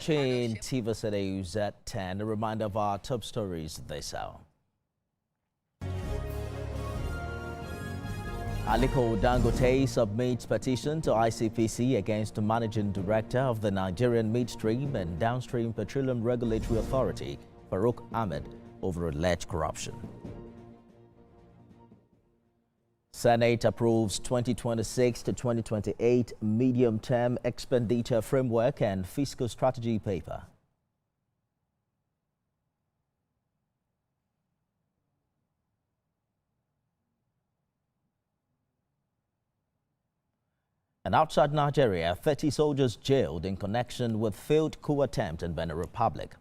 watching TV News at 10. A reminder of our top stories this hour. Aliko Dangote submits petition to ICPC against the managing director of the Nigerian Midstream and Downstream Petroleum Regulatory Authority, Farouk Ahmed, over alleged corruption. Senate approves 2026 to 2028 medium-term expenditure framework and fiscal strategy paper. And outside Nigeria, 30 soldiers jailed in connection with failed coup attempt in Benin Republic.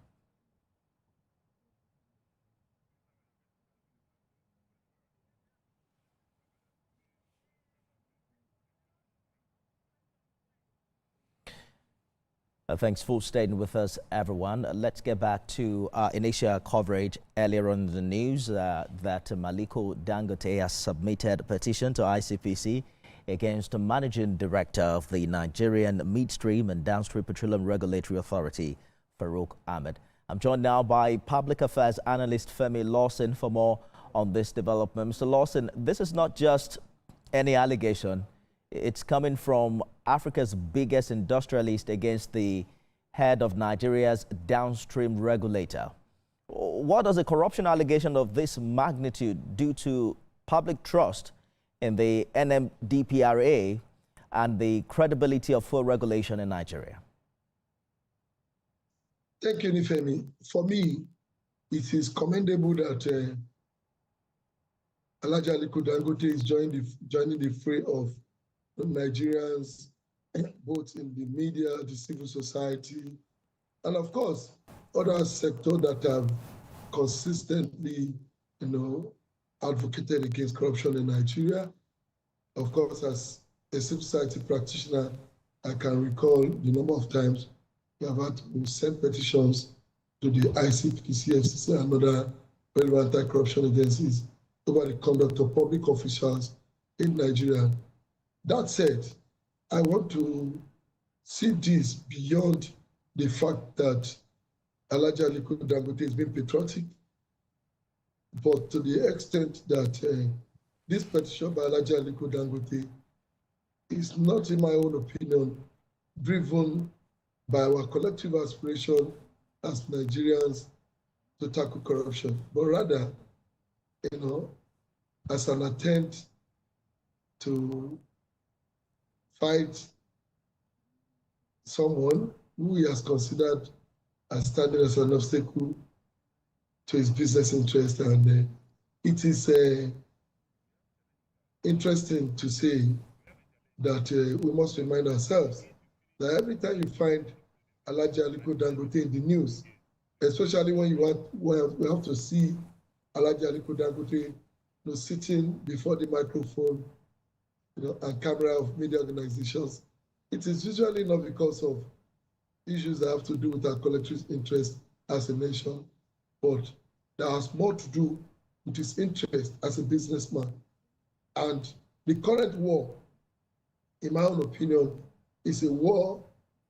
Thanks for staying with us, everyone. Let's get back to our initial coverage earlier on in the news that Aliko Dangote has submitted a petition to ICPC against the managing director of the Nigerian Midstream and Downstream Petroleum Regulatory Authority, Farouk Ahmed. I'm joined now by public affairs analyst Femi Lawson for more on this development. Mr. Lawson, this is not just any allegation. It's coming from Africa's biggest industrialist against the head of Nigeria's downstream regulator. What does a corruption allegation of this magnitude do to public trust in the NMDPRA and the credibility of full regulation in Nigeria? Thank you, Femi. For me, it is commendable that Alhaji Aliko Dangote is joining the fray of Nigerians, both in the media, the civil society, and of course, other sectors that have consistently, advocated against corruption in Nigeria. Of course, as a civil society practitioner, I can recall the number of times we sent petitions to the ICPC, FCC, and other relevant anti-corruption agencies over the conduct of public officials in Nigeria. That said, I want to see this beyond the fact that Alhaji Aliko Dangote is being patriotic, but to the extent that this petition by Alhaji Aliko Dangote is not, in my own opinion, driven by our collective aspiration as Nigerians to tackle corruption, but rather, as an attempt to fight someone who he has considered as standing as an obstacle to his business interest. And it is interesting to say that we must remind ourselves that every time you find Alhaji Aliko Dangote in the news, especially when we have to see Alhaji Aliko Dangote sitting before the microphone and camera of media organizations, it is usually not because of issues that have to do with our collective interest as a nation, but that has more to do with his interest as a businessman. And the current war, in my own opinion, is a war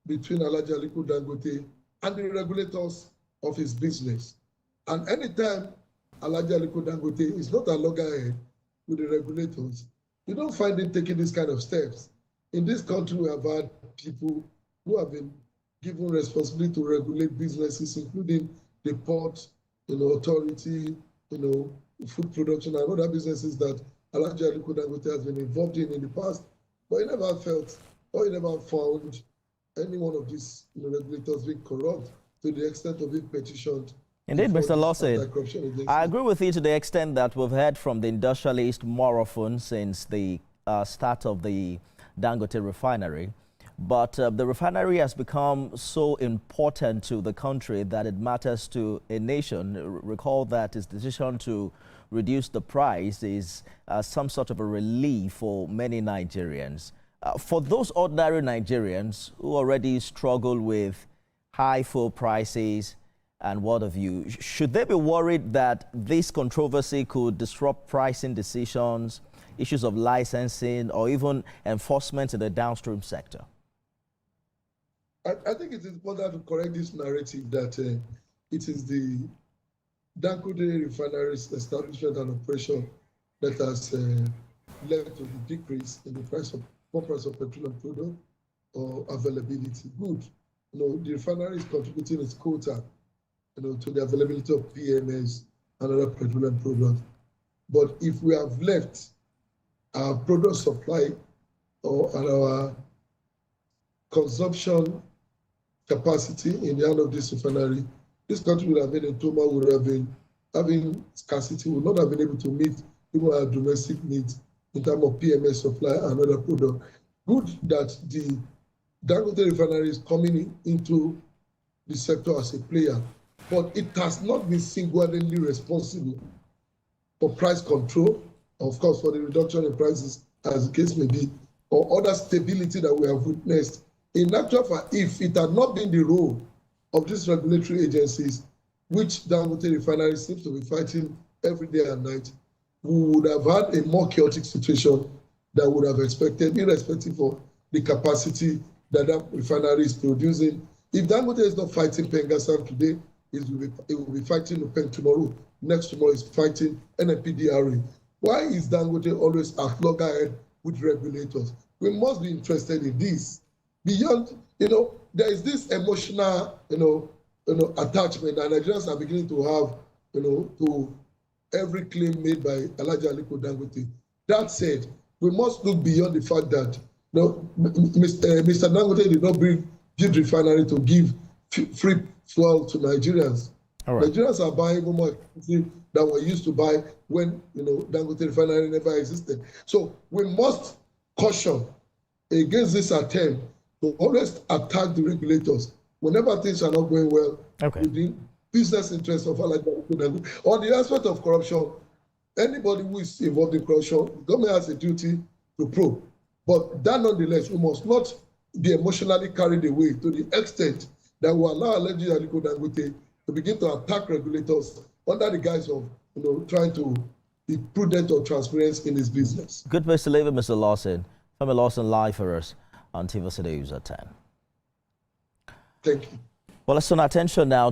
between Alhaji Aliko Dangote and the regulators of his business. And anytime Alhaji Aliko Dangote is not a loggerhead with the regulators, you don't find him taking these kind of steps. In this country, we have had people who have been given responsibility to regulate businesses, including the port, authority, food production, and other businesses that Alhaji Aliko Dangote has been involved in the past, but he never felt or he never found any one of these regulators being corrupt to the extent of being petitioned. Indeed, Mr. Lawson, I agree with you to the extent that we've heard from the industrialist more often since the start of the Dangote Refinery. But the refinery has become so important to the country that it matters to a nation. Recall that his decision to reduce the price is some sort of a relief for many Nigerians. For those ordinary Nigerians who already struggle with high fuel prices, and what have you, should they be worried that this controversy could disrupt pricing decisions, issues of licensing, or even enforcement in the downstream sector? I think it is important to correct this narrative that it is the Dangote Refinery's establishment and operation that has led to the decrease in the price of petroleum product or availability. Good. The refinery is contributing its quota, to the availability of PMS and other petroleum products. But if we have left our product supply and our consumption capacity in the hand of this refinery, this country would have been in Toma, would have been having scarcity, would not have been able to meet even our domestic needs in terms of PMS supply and other products. Good that the Dangote Refinery is coming into the sector as a player, but it has not been singularly responsible for price control, of course, for the reduction in prices, as the case may be, or other stability that we have witnessed. In actual fact, if it had not been the role of these regulatory agencies, which Dangote Refinery seems to be fighting every day and night, we would have had a more chaotic situation that would have expected, irrespective of the capacity that refinery is producing. If Dangote is not fighting Pengasam today, it will be fighting Upeng tomorrow. Next tomorrow is fighting NPDRA. Why is Dangote always at loggerhead with regulators? We must be interested in this. Beyond, there is this emotional, attachment that Nigerians are beginning to have, to every claim made by Alhaji Aliko Dangote. That said, we must look beyond the fact that Mr. Dangote did not build refinery to give free fuel to Nigerians. Right. Nigerians are buying more than we used to buy when Dangote Refinery never existed. So we must caution against this attempt to always attack the regulators whenever things are not going well. Okay. With the business interests of Dangote. On the aspect of corruption, anybody who is involved in corruption, the government has a duty to probe. But that nonetheless, we must not be emotionally carried away to the extent that will allow Alhaji Aliko Dangote to begin to attack regulators under the guise of trying to be prudent or transparent in his business. Good place to leave it, Mr. Lawson. Femi Lawson live for us on TVC News at 10. Thank you. Well, let's turn our attention now